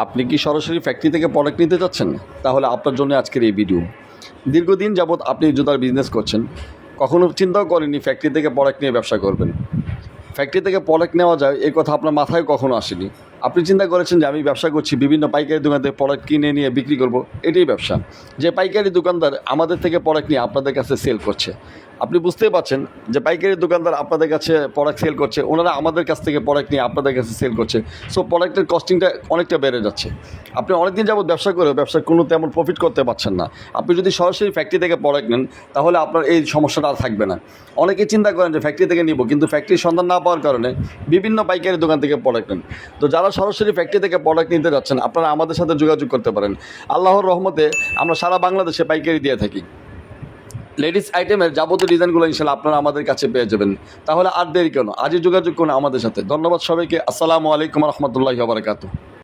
আপনি কি সরাসরি ফ্যাক্টরি থেকে প্রোডাক্ট নিতে চাচ্ছেন? তাহলে আপনার জন্য আজকের এই ভিডিও। দীর্ঘদিন যাবৎ আপনি জুতার বিজনেস করছেন, কখনো চিন্তাও করেননি ফ্যাক্টরি থেকে প্রোডাক্ট নিয়ে ব্যবসা করবেন। ফ্যাক্টরি থেকে প্রোডাক্ট নেওয়া যায় এই কথা আপনার মাথায় কখনো আসেনি। আপনি চিন্তা করেছেন যে আমি ব্যবসা করছি, বিভিন্ন পাইকারি দোকান থেকে প্রোডাক্ট কিনে নিয়ে বিক্রি করব, এটাই ব্যবসা। যে পাইকারি দোকানদার আমাদের থেকে প্রোডাক্ট নিয়ে আপনাদের কাছে সেল করছে, আপনি বুঝতেই পারছেন যে পাইকারি দোকানদার আপনাদের কাছে প্রোডাক্ট সেল করছে, ওনারা আমাদের কাছ থেকে প্রোডাক্ট নিয়ে আপনাদের কাছে সেল করছে। সো প্রোডাক্টের কস্টিংটা অনেকটা বেড়ে যাচ্ছে। আপনি অনেকদিন যাবত ব্যবসা করে ব্যবসার কোনো তেমন প্রফিট করতে পারছেন না। আপনি যদি সরাসরি ফ্যাক্টরি থেকে প্রোডাক্ট নেন তাহলে আপনার এই সমস্যাটা আর থাকবে না। অনেকেই চিন্তা করেন যে ফ্যাক্টরি থেকে নিব, কিন্তু ফ্যাক্টরির সন্ধান না পাওয়ার কারণে বিভিন্ন পাইকারি দোকান থেকে প্রোডাক্ট নেন। তো যারা সরাসরি ফ্যাক্টরি থেকে প্রোডাক্ট নিতে যাচ্ছেন, আপনারা আমাদের সাথে যোগাযোগ করতে পারেন। আল্লাহর রহমতে আমরা সারা বাংলাদেশে পাইকারি দিয়ে থাকি। লেডিস আইটেমের যাবতীয় ডিজাইনগুলো ইনশাল্লাহ আপনারা আমাদের কাছে পেয়ে যাবেন। তাহলে আর দেরি কেন, আজই যোগাযোগ করুন আমাদের সাথে। ধন্যবাদ সবাইকে। আসসালামু আলাইকুম রহমতুল্লাহি ওয়া বারাকাতুহু।